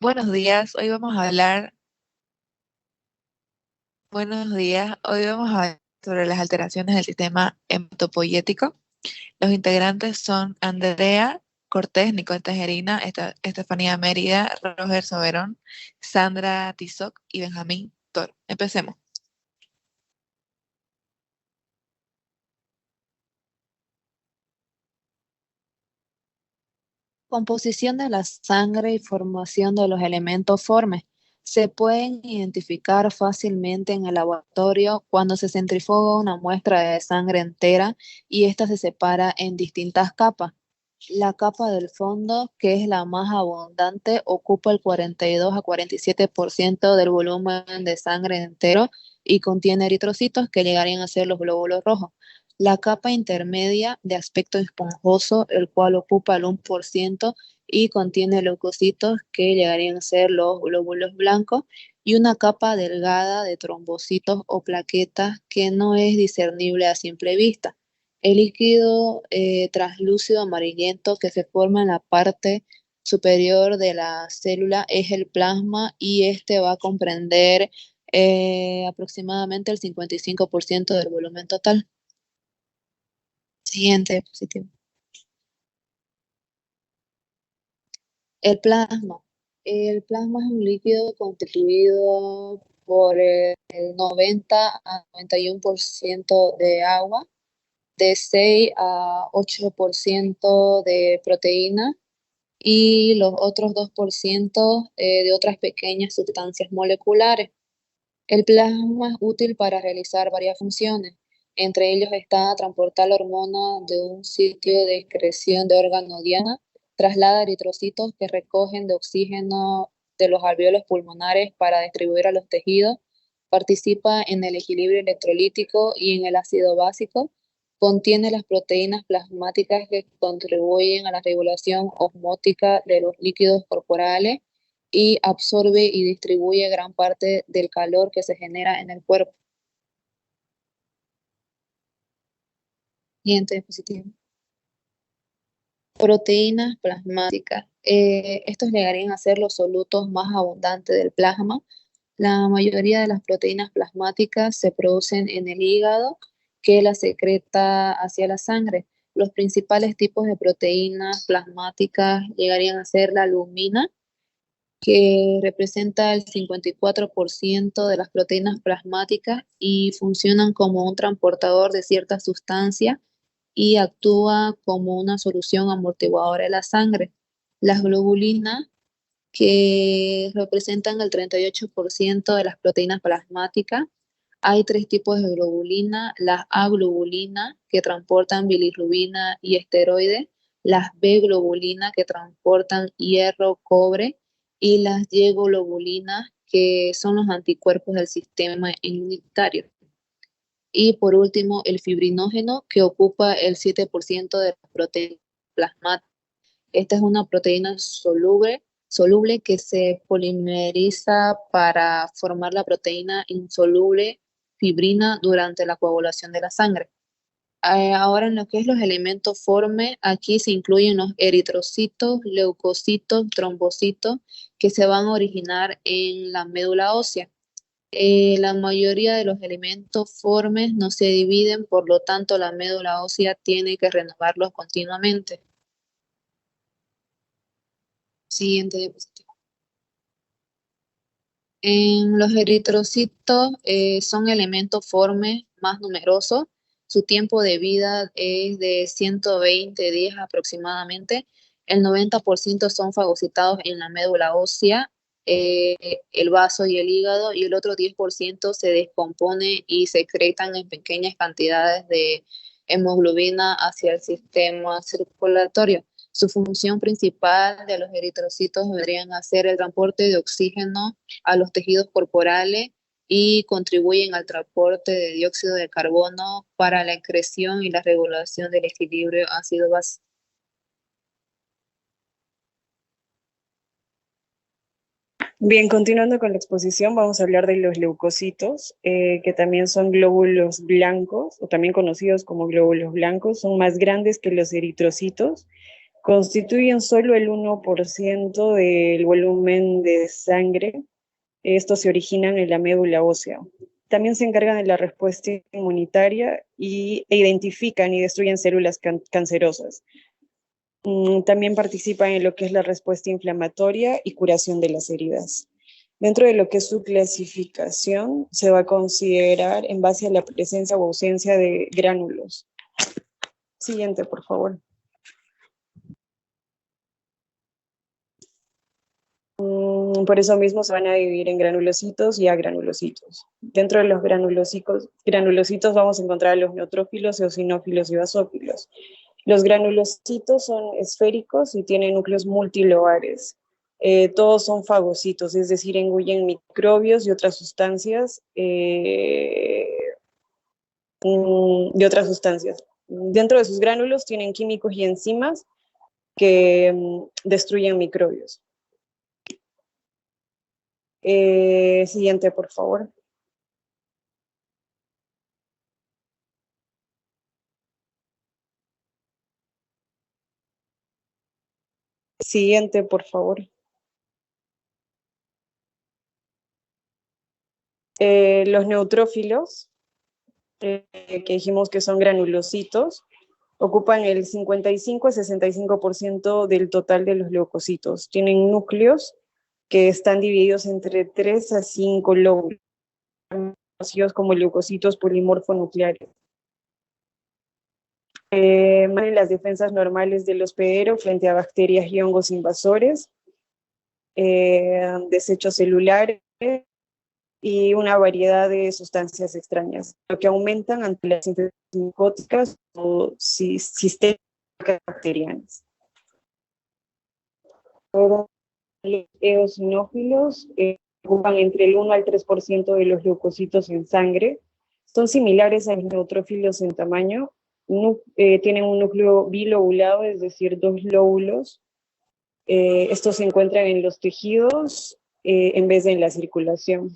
Buenos días, hoy vamos a hablar, buenos días, hoy vamos a hablar sobre las alteraciones del sistema hematopoyético. Los integrantes son Andrea Cortés, Nicole Tejerina, Estefanía Mérida, Roger Soberón, Sandra Tizoc y Benjamín Toro. Empecemos. Composición de la sangre y formación de los elementos formes. Se pueden identificar fácilmente en el laboratorio cuando se centrifuga una muestra de sangre entera y ésta se separa en distintas capas. La capa del fondo, que es la más abundante, ocupa el 42 a 47% del volumen de sangre entero y contiene eritrocitos que llegarían a ser los glóbulos rojos. La capa intermedia de aspecto esponjoso, el cual ocupa el 1% y contiene leucocitos que llegarían a ser los glóbulos blancos, y una capa delgada de trombocitos o plaquetas que no es discernible a simple vista. El líquido translúcido amarillento que se forma en la parte superior de la célula es el plasma, y este va a comprender aproximadamente el 55% del volumen total. Siguiente diapositiva. El plasma. El plasma es un líquido constituido por el 90 a 91% de agua, de 6 a 8% de proteína y los otros 2% de otras pequeñas sustancias moleculares. El plasma es útil para realizar varias funciones. Entre ellos está transportar la hormona de un sitio de excreción de órgano diana, traslada eritrocitos que recogen de oxígeno de los alvéolos pulmonares para distribuir a los tejidos, participa en el equilibrio electrolítico y en el ácido básico, contiene las proteínas plasmáticas que contribuyen a la regulación osmótica de los líquidos corporales y absorbe y distribuye gran parte del calor que se genera en el cuerpo. Siguiente diapositiva. Proteínas plasmáticas. Estos llegarían a ser los solutos más abundantes del plasma. La mayoría de las proteínas plasmáticas se producen en el hígado, que las secreta hacia la sangre. Los principales tipos de proteínas plasmáticas llegarían a ser la albumina, que representa el 54% de las proteínas plasmáticas y funcionan como un transportador de ciertas sustancias y actúa como una solución amortiguadora de la sangre. Las globulinas, que representan el 38% de las proteínas plasmáticas. Hay tres tipos de globulina: las A globulina, que transportan bilirrubina y esteroides; las B globulina, que transportan hierro, cobre; y las Y globulinas, que son los anticuerpos del sistema inmunitario. Y por último, el fibrinógeno, que ocupa el 7% de las proteínas plasmáticas. Esta es una proteína soluble que se polimeriza para formar la proteína insoluble fibrina durante la coagulación de la sangre. Ahora, en lo que es los elementos formes, aquí se incluyen los eritrocitos, leucocitos, trombocitos, que se van a originar en la médula ósea. La mayoría de los elementos formes no se dividen, por lo tanto la médula ósea tiene que renovarlos continuamente. Siguiente diapositiva. En los eritrocitos son elementos formes más numerosos. Su tiempo de vida es de 120 días aproximadamente. El 90% son fagocitados en la médula ósea, eh, el vaso y el hígado, y el otro 10% se descompone y secretan en pequeñas cantidades de hemoglobina hacia el sistema circulatorio. Su función principal de los eritrocitos deberían ser el transporte de oxígeno a los tejidos corporales y contribuyen al transporte de dióxido de carbono para la excreción y la regulación del equilibrio ácido-base. Bien, continuando con la exposición, vamos a hablar de los leucocitos, que también son glóbulos blancos, o también conocidos como glóbulos blancos. Son más grandes que los eritrocitos, Constituyen solo el 1% del volumen de sangre. Estos se originan en la médula ósea. También se encargan de la respuesta inmunitaria e identifican y destruyen células cancerosas. También participan en lo que es la respuesta inflamatoria y curación de las heridas. Dentro de lo que es su clasificación, se va a considerar en base a la presencia o ausencia de gránulos. Siguiente, por favor. Por eso mismo se van a dividir en granulocitos y agranulocitos. Dentro de los granulocitos vamos a encontrar a los neutrófilos, eosinófilos y basófilos. Los granulocitos son esféricos y tienen núcleos multilobales. Todos son fagocitos, es decir, engullen microbios y otras sustancias. Dentro de sus gránulos tienen químicos y enzimas que destruyen microbios. Siguiente, por favor. Siguiente, por favor. Los neutrófilos, que dijimos que son granulocitos, ocupan el 55 a 65% del total de los leucocitos. Tienen núcleos que están divididos entre 3 a 5 lóbulos, conocidos como leucocitos polimorfonucleares. Manejan las defensas normales del hospedero frente a bacterias y hongos invasores, desechos celulares y una variedad de sustancias extrañas, lo que aumentan ante las infecciones micóticas o sistémicas bacterianas. Los eosinófilos ocupan entre el 1 al 3% de los leucocitos en sangre. Son similares a los neutrófilos en tamaño. Tienen un núcleo bilobulado, es decir, 2 lóbulos. Estos se encuentran en los tejidos en vez de en la circulación.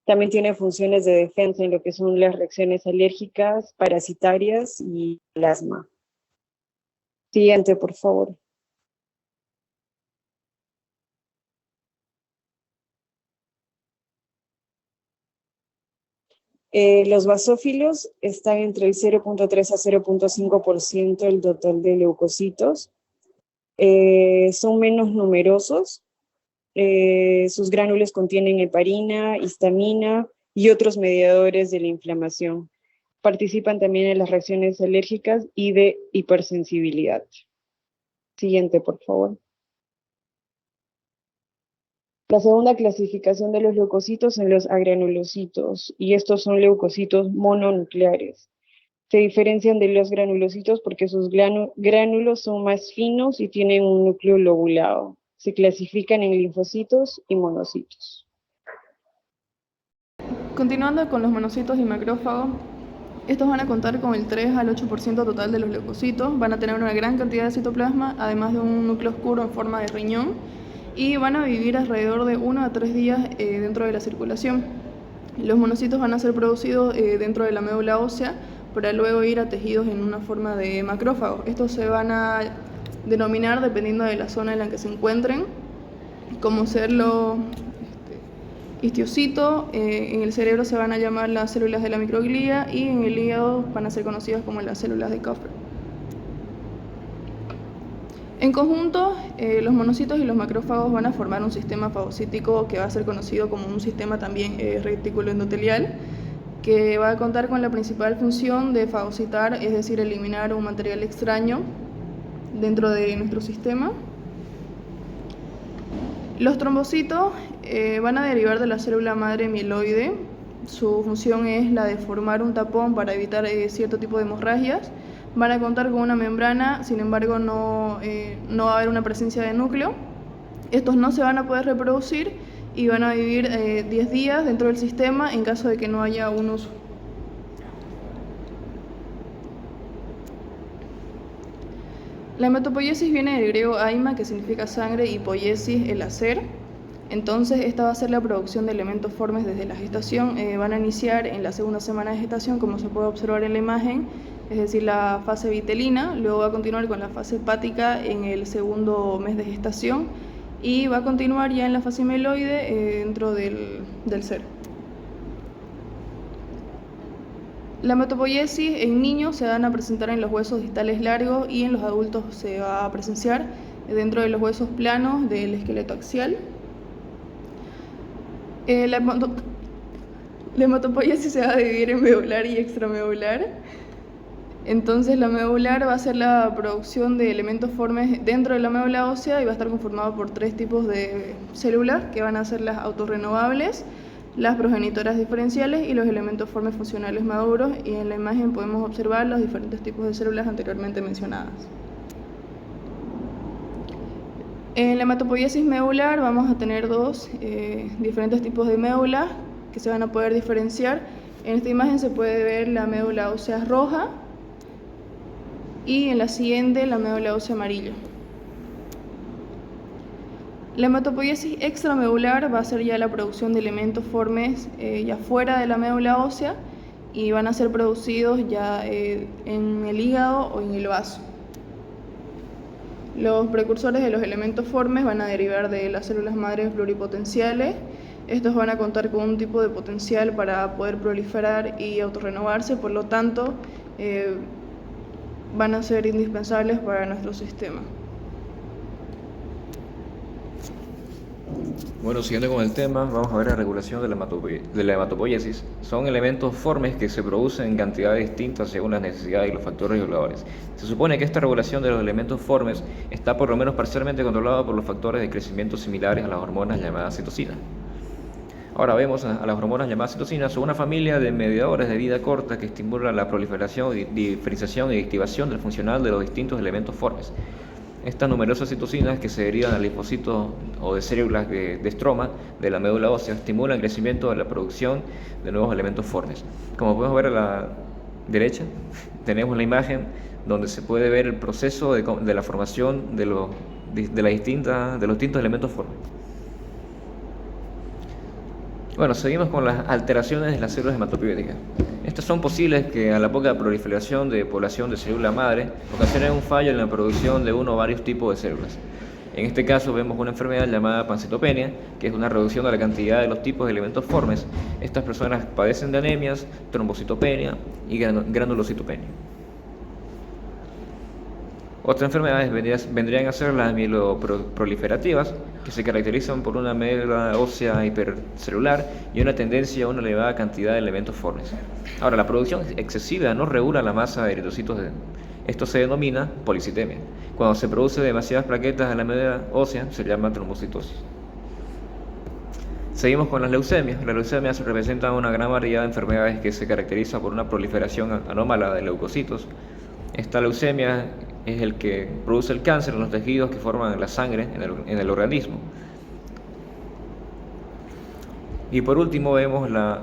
También tiene funciones de defensa en lo que son las reacciones alérgicas, parasitarias y el asma. Siguiente, por favor. Los basófilos están entre el 0.3 a 0.5% del total de leucocitos. Son menos numerosos. Sus gránulos contienen heparina, histamina y otros mediadores de la inflamación. Participan también en las reacciones alérgicas y de hipersensibilidad. Siguiente, por favor. La segunda clasificación de los leucocitos son los agranulocitos, y estos son leucocitos mononucleares. Se diferencian de los granulocitos porque sus gránulos son más finos y tienen un núcleo lobulado. Se clasifican en linfocitos y monocitos. Continuando con los monocitos y macrófagos, estos van a contar con el 3 al 8% total de los leucocitos, van a tener una gran cantidad de citoplasma, además de un núcleo oscuro en forma de riñón, y van a vivir alrededor de 1 a 3 días dentro de la circulación. Los monocitos van a ser producidos dentro de la médula ósea para luego ir a tejidos en una forma de macrófagos. Estos se van a denominar dependiendo de la zona en la que se encuentren, como ser los histiocitos. En el cerebro se van a llamar las células de la microglía y en el hígado van a ser conocidas como las células de Kupffer. En conjunto, los monocitos y los macrófagos van a formar un sistema fagocítico que va a ser conocido como un sistema también retículo endotelial, que va a contar con la principal función de fagocitar, es decir, eliminar un material extraño dentro de nuestro sistema. Los trombocitos van a derivar de la célula madre mieloide. Su función es la de formar un tapón para evitar cierto tipo de hemorragias. Van a contar con una membrana, sin embargo no va a haber una presencia de núcleo. Estos no se van a poder reproducir y van a vivir 10 días dentro del sistema en caso de que no haya un uso. La hematopoiesis viene del griego haima, que significa sangre, y poiesis, el hacer. Entonces esta va a ser la producción de elementos formes desde la gestación. Van a iniciar en la segunda semana de gestación, como se puede observar en la imagen, es decir, la fase vitelina, luego va a continuar con la fase hepática en el segundo mes de gestación y va a continuar ya en la fase mieloide dentro del ser. La hematopoiesis en niños se van a presentar en los huesos distales largos y en los adultos se va a presenciar dentro de los huesos planos del esqueleto axial. La hematopoiesis se va a dividir en medular y extramedular. Entonces la medular va a ser la producción de elementos formes dentro de la médula ósea y va a estar conformada por 3 tipos de células que van a ser las autorrenovables, las progenitoras diferenciales y los elementos formes funcionales maduros, y en la imagen podemos observar los diferentes tipos de células anteriormente mencionadas. En la hematopoiesis medular vamos a tener 2 diferentes tipos de médulas que se van a poder diferenciar. En esta imagen se puede ver la médula ósea roja y en la siguiente la médula ósea amarilla. La hematopoiesis extramedular va a ser ya la producción de elementos formes ya fuera de la médula ósea y van a ser producidos ya en el hígado o en el vaso. Los precursores de los elementos formes van a derivar de las células madres pluripotenciales. Estos van a contar con un tipo de potencial para poder proliferar y autorrenovarse, por lo tanto van a ser indispensables para nuestro sistema. Bueno, siguiendo con el tema, vamos a ver la regulación de la hematopoiesis. Son elementos formes que se producen en cantidades distintas según las necesidades y los factores reguladores. Se supone que esta regulación de los elementos formes está por lo menos parcialmente controlada por los factores de crecimiento similares a las hormonas llamadas citocinas. Ahora vemos a las hormonas llamadas citocinas, son una familia de mediadores de vida corta que estimulan la proliferación, diferenciación y activación del funcional de los distintos elementos formes. Estas numerosas citocinas que se derivan al linfocito o de células de estroma de la médula ósea estimulan el crecimiento de la producción de nuevos elementos formes. Como podemos ver a la derecha, tenemos la imagen donde se puede ver el proceso de la formación de los distintos elementos formes. Bueno, seguimos con las alteraciones de las células hematopoieticas. Estas son posibles que a la poca proliferación de población de célula madre ocasionen un fallo en la producción de uno o varios tipos de células. En este caso vemos una enfermedad llamada pancitopenia, que es una reducción de la cantidad de los tipos de elementos formes. Estas personas padecen de anemias, trombocitopenia y granulocitopenia. Otras enfermedades vendrían a ser las mieloproliferativas, que se caracterizan por una médula ósea hipercelular y una tendencia a una elevada cantidad de elementos formes. Ahora, la producción excesiva no regula la masa de eritrocitos. Esto se denomina policitemia. Cuando se produce demasiadas plaquetas en la médula ósea, se llama trombocitosis. Seguimos con las leucemias. Las leucemias representan una gran variedad de enfermedades que se caracteriza por una proliferación anómala de leucocitos. Esta leucemia es el que produce el cáncer en los tejidos que forman la sangre en el organismo. Y por último vemos la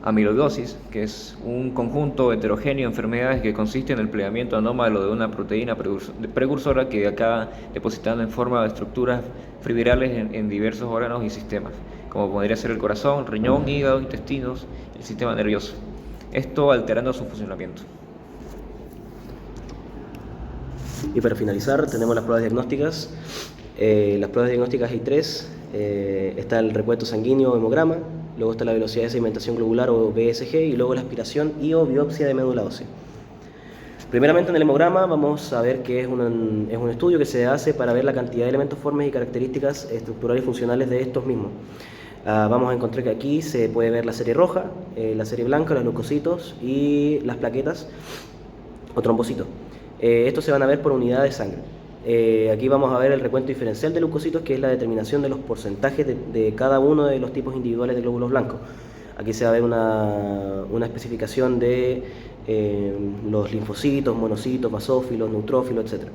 amiloidosis, que es un conjunto heterogéneo de enfermedades que consiste en el plegamiento anómalo de una proteína precursora que acaba depositando en forma de estructuras fibrales en diversos órganos y sistemas, como podría ser el corazón, riñón, hígado, intestinos, el sistema nervioso. Esto alterando su funcionamiento. Y para finalizar tenemos las pruebas diagnósticas. Las pruebas diagnósticas hay 3. Está el recuento sanguíneo o hemograma, luego está la velocidad de sedimentación globular o BSG y luego la aspiración y o biopsia de médula ósea. Primeramente en el hemograma vamos a ver que es un estudio que se hace para ver la cantidad de elementos formes y características estructurales y funcionales de estos mismos. Vamos a encontrar que aquí se puede ver la serie roja, la serie blanca, los leucocitos y las plaquetas o trombocitos. Estos se van a ver por unidad de sangre. Aquí vamos a ver el recuento diferencial de leucocitos, que es la determinación de los porcentajes de cada uno de los tipos individuales de glóbulos blancos. Aquí se va a ver una especificación de los linfocitos, monocitos, basófilos, neutrófilos, etc.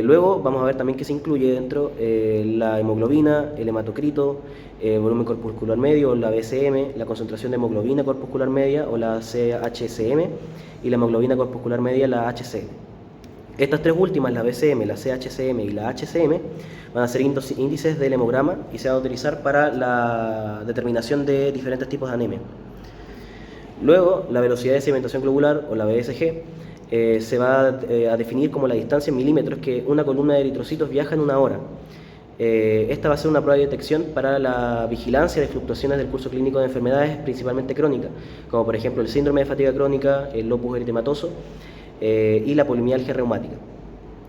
Luego vamos a ver también que se incluye dentro la hemoglobina, el hematocrito, volumen corpuscular medio, la BCM, la concentración de hemoglobina corpuscular media o la CHCM y la hemoglobina corpuscular media, la HCM. Estas 3 últimas, la BCM, la CHCM y la HCM, van a ser índices del hemograma y se van a utilizar para la determinación de diferentes tipos de anemia. Luego, la velocidad de sedimentación globular, o la VSG, se va a definir como la distancia en milímetros que una columna de eritrocitos viaja en una hora. Esta va a ser una prueba de detección para la vigilancia de fluctuaciones del curso clínico de enfermedades principalmente crónicas, como por ejemplo el síndrome de fatiga crónica, el lupus eritematoso y la polimialgia reumática.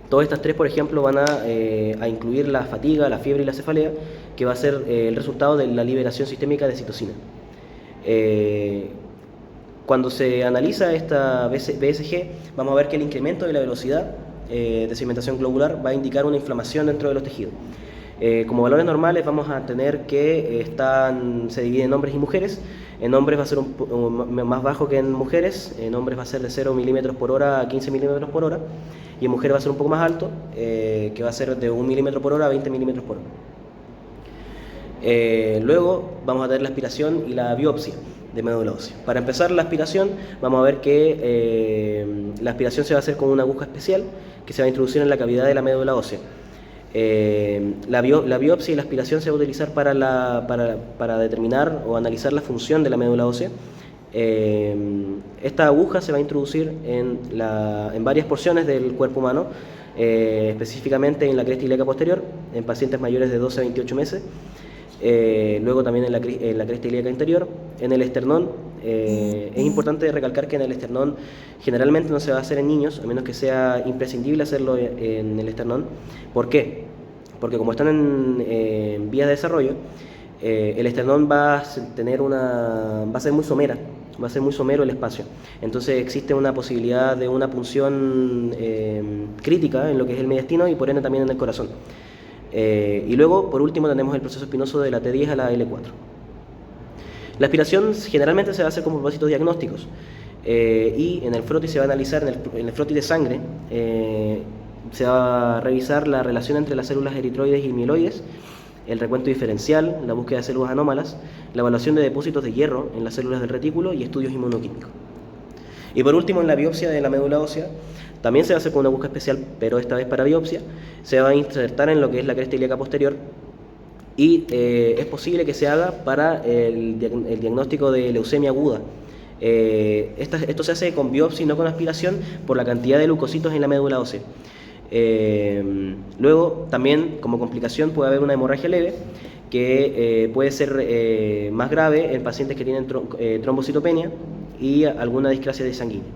Todas estas tres, por ejemplo, van a incluir la fatiga, la fiebre y la cefalea, que va a ser el resultado de la liberación sistémica de citocina. Cuando se analiza esta VSG, vamos a ver que el incremento de la velocidad de sedimentación globular va a indicar una inflamación dentro de los tejidos. Como valores normales vamos a tener que se divide en hombres y mujeres. En hombres va a ser más bajo que en mujeres, en hombres va a ser de 0 milímetros por hora a 15 milímetros por hora, y en mujeres va a ser un poco más alto, que va a ser de 1 milímetro por hora a 20 milímetros por hora. Luego vamos a tener la aspiración y la biopsia de médula ósea. Para empezar la aspiración, vamos a ver que la aspiración se va a hacer con una aguja especial que se va a introducir en la cavidad de la médula ósea. La biopsia y la aspiración se va a utilizar para determinar o analizar la función de la médula ósea. Esta aguja se va a introducir en varias porciones del cuerpo humano, específicamente en la cresta ilíaca posterior, en pacientes mayores de 12 a 28 meses. Luego también en la cresta ilíaca interior, en el esternón. Es importante recalcar que en el esternón generalmente no se va a hacer en niños, a menos que sea imprescindible hacerlo en el esternón. ¿Por qué? Porque como están en vías de desarrollo, el esternón va a ser muy somera, va a ser muy somero el espacio. Entonces existe una posibilidad de una punción crítica en lo que es el mediastino y por ende también en el corazón. Y luego, por último, tenemos el proceso espinoso de la T10 a la L4. La aspiración generalmente se va a hacer con propósitos diagnósticos y en el frotis se va a analizar, en el frotis de sangre, se va a revisar la relación entre las células eritroides y mieloides, el recuento diferencial, la búsqueda de células anómalas, la evaluación de depósitos de hierro en las células del retículo y estudios inmunoquímicos. Y por último, en la biopsia de la médula ósea, también se va a hacer con una aguja especial, pero esta vez para biopsia, se va a insertar en lo que es la cresta ilíaca posterior y es posible que se haga para el diagnóstico de leucemia aguda. Esto se hace con biopsia y no con aspiración por la cantidad de leucocitos en la médula ósea. Luego, también como complicación puede haber una hemorragia leve que puede ser más grave en pacientes que tienen trombocitopenia y alguna discrasia sanguínea.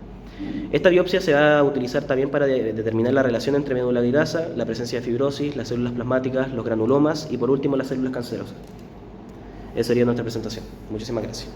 Esta biopsia se va a utilizar también para determinar la relación entre médula grasa, la presencia de fibrosis, las células plasmáticas, los granulomas y por último las células cancerosas. Esa sería nuestra presentación. Muchísimas gracias.